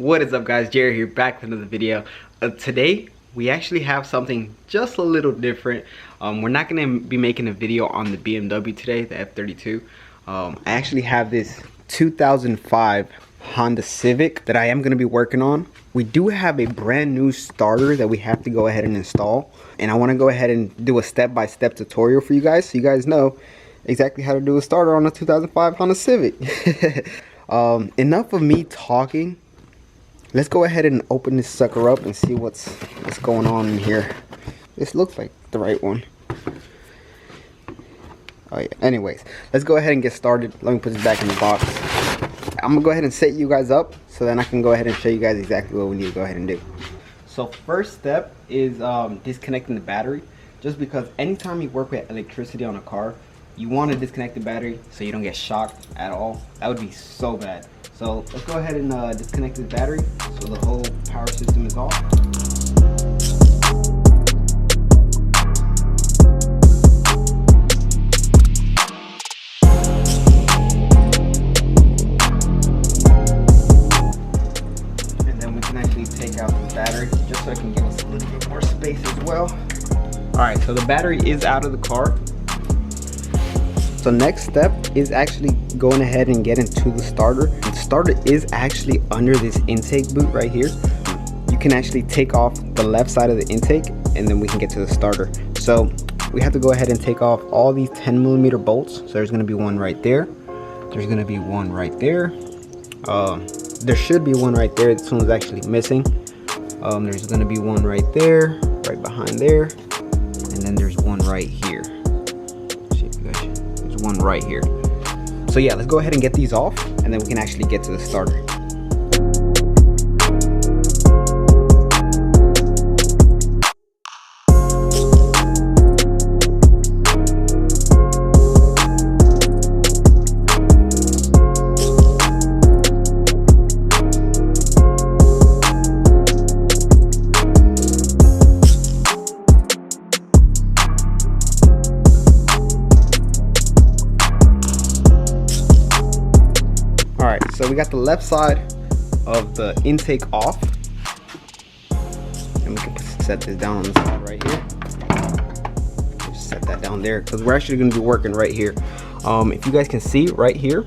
What is up, guys? Jerry here, back with another video. Today we actually have something just a little different. We're not going to be making a video on the BMW today, the F32. I actually have this 2005 Honda Civic that I am going to be working on. We do have a brand new starter that we have to go ahead and install, and I want to go ahead and do a step-by-step tutorial for you guys so you guys know exactly how to do a starter on a 2005 Honda Civic. Enough of me talking. Let's go ahead and open this sucker up and see what's going on in here. This looks like the right one. Oh yeah, anyways, let's go ahead and get started. Let me put this back in the box. I'm gonna go ahead and set you guys up so then I can go ahead and show you guys exactly what we need to go ahead and do. So first step is disconnecting the battery, just because anytime you work with electricity on a car, you want to disconnect the battery so you don't get shocked at all. That would be so bad. So let's go ahead and disconnect this battery so the whole power system is off. And then we can actually take out the battery just so it can give us a little bit more space as well. Alright, so the battery is out of the car. So next step is actually going ahead and getting to the starter. The starter is actually under this intake boot right here. You can actually take off the left side of the intake and then we can get to the starter. So we have to go ahead and take off all these 10mm bolts. So there's going to be one right there. There's going to be one right there. There should be one right there. This one's actually missing. There's going to be one right there, right behind there. And then there's one right here. One right here. So yeah, let's go ahead and get these off and then we can actually get to the starter. Alright, so we got the left side of the intake off, and we can set this down on the side right here. Just set that down there because we're actually going to be working right here. If you guys can see right here,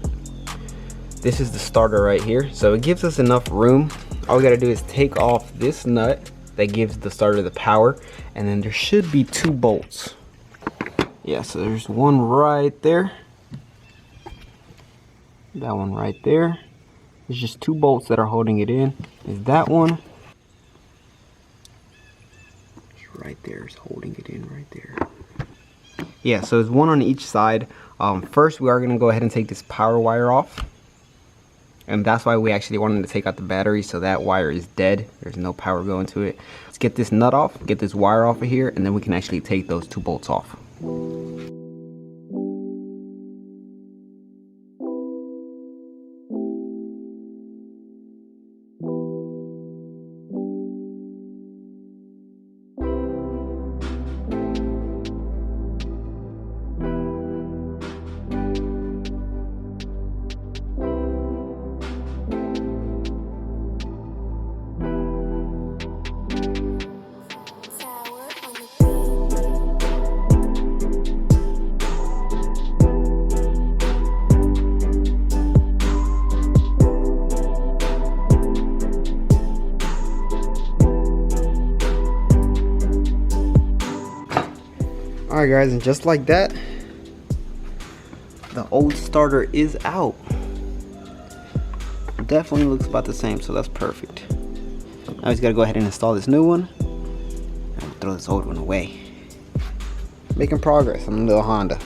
this is the starter right here, so it gives us enough room. All we got to do is take off this nut that gives the starter the power, and then there should be two bolts. Yeah, so there's one right there. That one right there. There's just two bolts that are holding it in. Is that one? It's right there. It's holding it in right there. Yeah, so there's one on each side. First, we are going to go ahead and take this power wire off. And that's why we actually wanted to take out the battery, so that wire is dead. There's no power going to it. Let's get this nut off, get this wire off of here, and then we can actually take those two bolts off. Alright guys, and just like that, the old starter is out. Definitely looks about the same, so that's perfect. Now we just gotta go ahead and install this new one and throw this old one away. Making progress on the little Honda.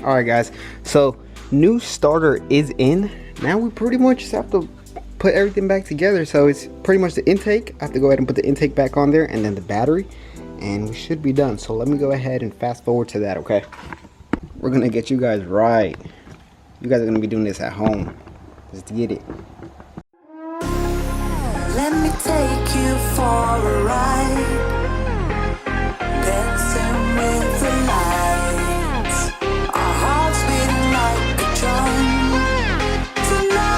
Alright guys, so new starter is in. Now we pretty much just have to put everything back together. So it's pretty much the intake. I have to go ahead and put the intake back on there, and then the battery, and we should be done. So let me go ahead and fast forward to that, okay? We're gonna get you guys right. You guys are gonna be doing this at home. Let's get it. Let me take you for a ride, dancing with the lights, our hearts beating like a drum tonight.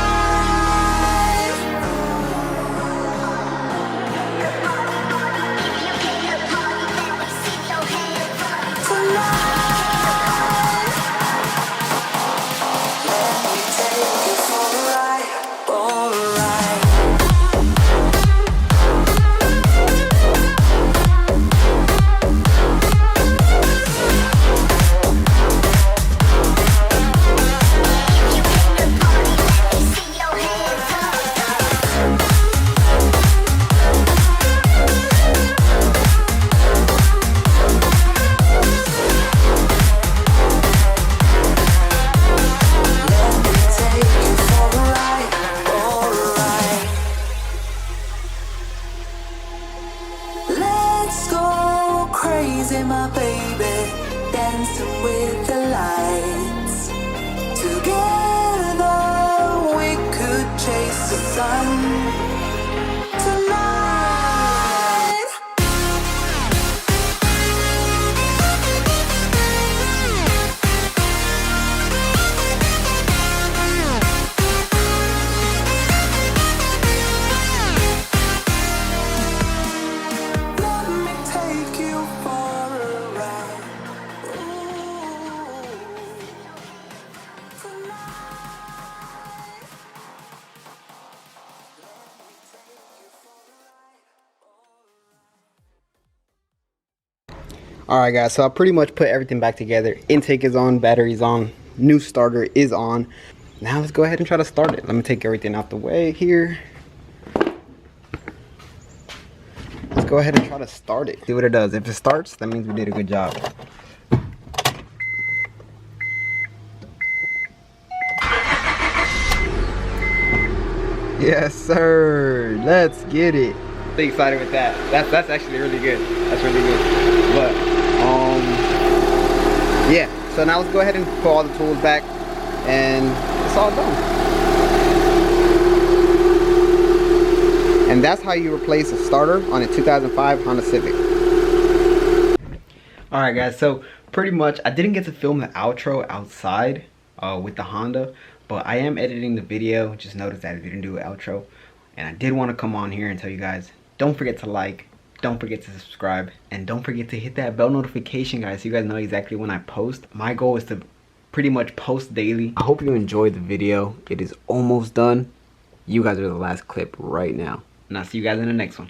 Tonight, let me take you for a ride, for a ride. Let's go crazy, my baby, dancing with the lights. Together we could chase the sun tonight. Let me take you for a ride. Ooh, tonight. Alright guys, so I pretty much put everything back together. Intake is on, battery's on, new starter is on. Now let's go ahead and try to start it. Let me take everything out the way here. Let's go ahead and try to start it. See what it does. If it starts, that means we did a good job. Yes sir, let's get it. Pretty excited with that. That's actually really good. That's really good. But yeah, so now let's go ahead and put all the tools back, and it's all done. And that's how you replace a starter on a 2005 Honda Civic. Alright guys, so pretty much I didn't get to film the outro outside with the Honda, but I am editing the video. Just noticed that I didn't do an outro, and I did want to come on here and tell you guys, don't forget to like, don't forget to subscribe, and don't forget to hit that bell notification, guys, so you guys know exactly when I post. My goal is to pretty much post daily. I hope you enjoyed the video. It is almost done. You guys are the last clip right now, and I'll see you guys in the next one.